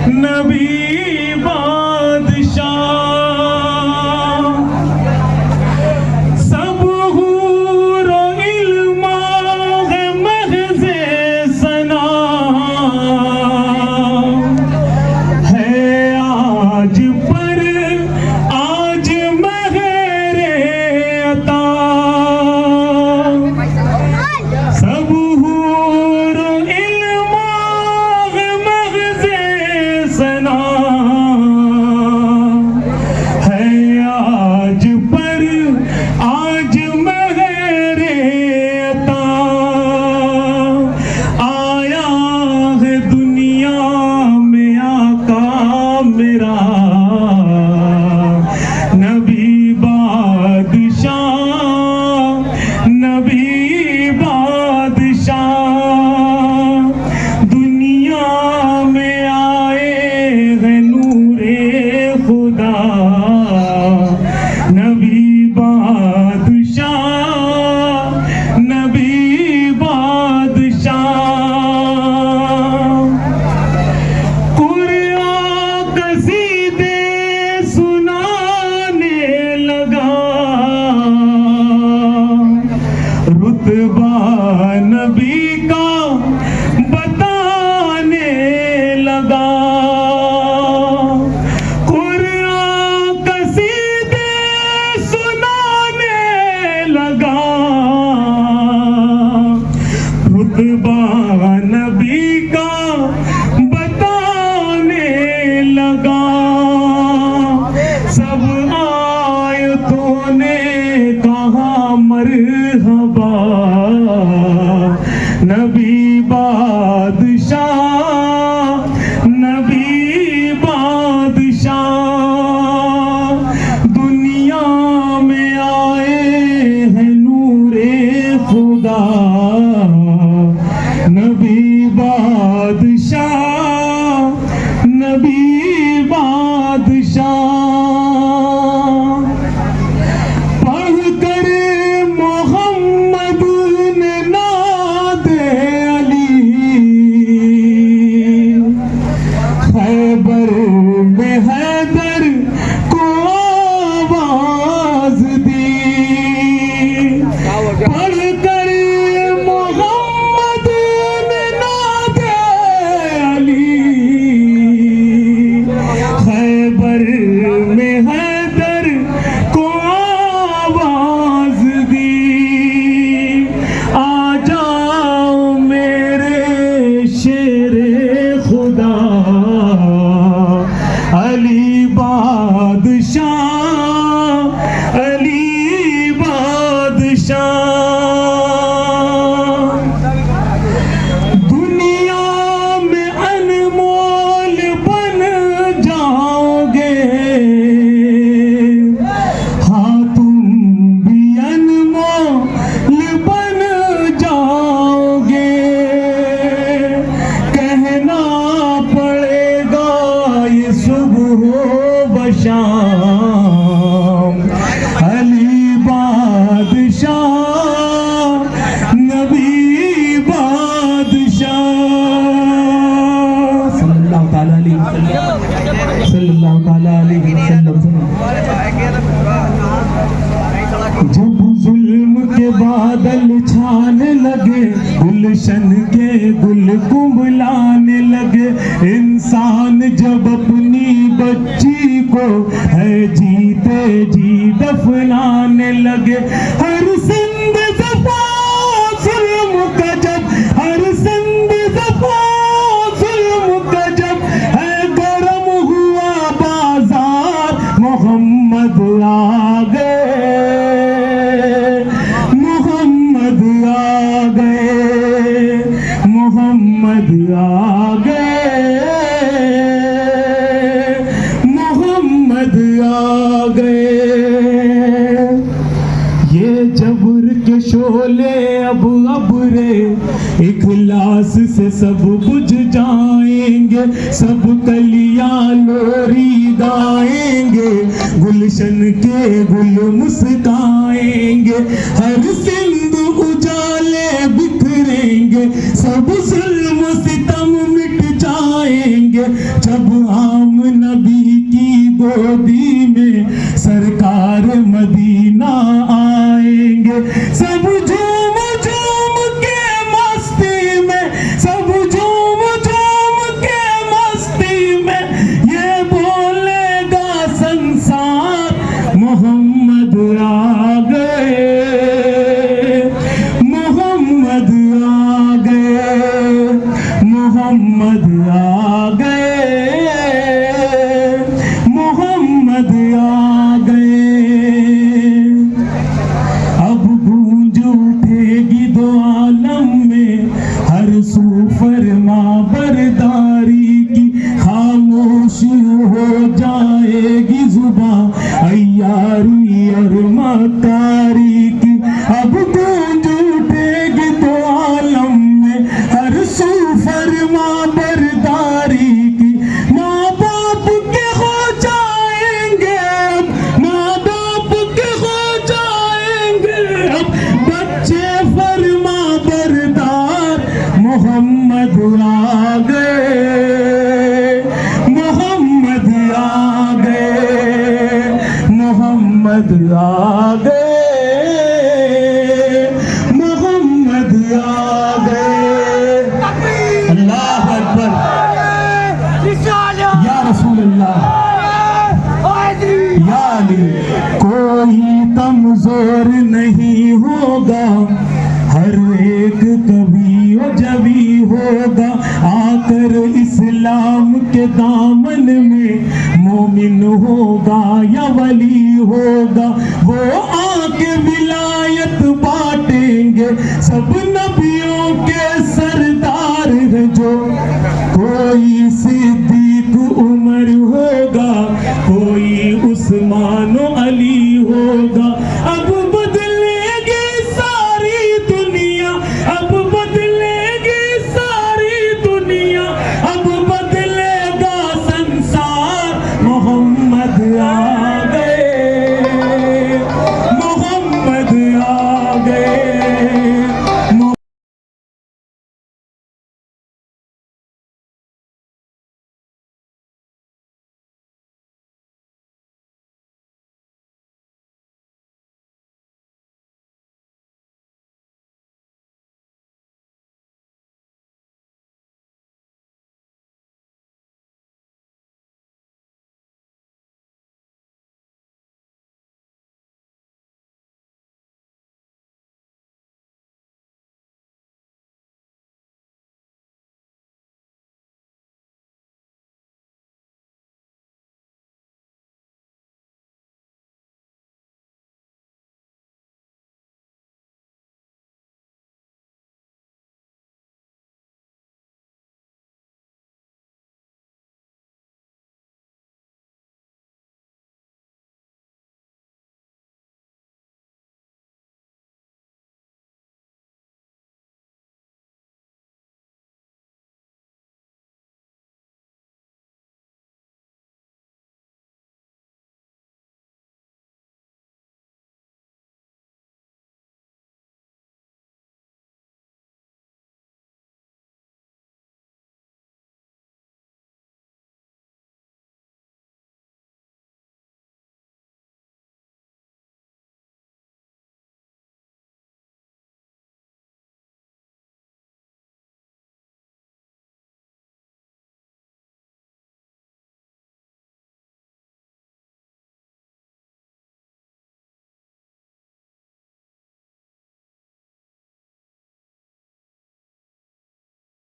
नबी बादशाह सब हूरो इल्मा है महज़े सना है आज पर आज महरे अता सब हूरो इल्मा है महज़े सना है आज पर आज महरे अता आया है दुनिया में आका मेरा नबी बादशाह नबी बादशाह दुनिया में आए हैं नूरे खुदा नबी बादशाह नबी बादशाह कुरान कसीदे सुनाने लगा रुतबा नबी का बताने लगा कुरान कसीदे सुनाने लगा रुतबा नबी का बताने लगा सब आयतों ने कहा मरहबा नबी बादशाह नबी बादशाह दुनिया में आए हैं नूरे खुदा नबी बादशाह नबी बादशाह पढ़कर मोहम्मद ने नादे अली खैबर में हैदर को आवाज दी पढ़कर मोहम्मद ने नादे अली खैबर में हैदर को आवाज दी आ जाओ मेरे शेरे खुदा अली बादशाह अली बादशाह दुनिया में अनमोल बन जाओगे हाँ तुम भी अनमोल बन जाओगे कहना पड़ेगा ये सुबह बशाम अली बादशाह नबी बादशाह सल्लल्लाहु ताला अलैहि वसल्लम जब जुल्म के बादल छाने लगे गुलशन के गुल कुंभलाने लगे इंसान जब अपनी बच्ची को है जीते जी दफनाने लगे हर सिंध ज़फ़ा जुल्म का जब हर सिंध ज़फ़ा जुल्म का जब है गरम हुआ बाजार मोहम्मद आ गए मोहम्मद आ गए मोहम्मद आ गए मोहम्मद आ गए ये जबर के शोले अब रे इखलास से सब बुझ जाएंगे सब कलियां लोरी गाएंगे गुलशन के गुल मुस्काएंगे हर सिंध उजाले बिखरेंगे सब जुल्म सितम जाएंगे जब आम नबी की गोदी में सरकार मदीना आएंगे। सब झूम झूम के मस्ती में, सब झूम झूम के मस्ती में ये बोलेगा संसार मोहम्मद आ गए, मोहम्मद आ गए, मोहम्मद आ गए, मोहम्मद आ गए। अब गूंज उठेगी दो आलम में हर सू फरमा बरदारी की, खामोश हो जाएगी जुबां अय्यारी और मक्कारी की। अब गूंज उठेगी दो आलम में हर सू फरमा बरदारी की। माँ बाप के हो जाएंगे अब, माँ बाप के हो जाएंगे अब बच्चे फरमा बरदार, मोहम्मद आ गए, मोहम्मद आ गए, मोहम्मद आ गए, मोहम्मद आ गए। अल्लाह अकबर, या रसूल अल्लाह, या अली। कोई कमजोर नहीं होगा, हर एक कभी और जभी होगा आकर इस्लाम के दामन में मोमिन होगा या वली होगा। वो आके विलायत बांटेंगे सब नबियों के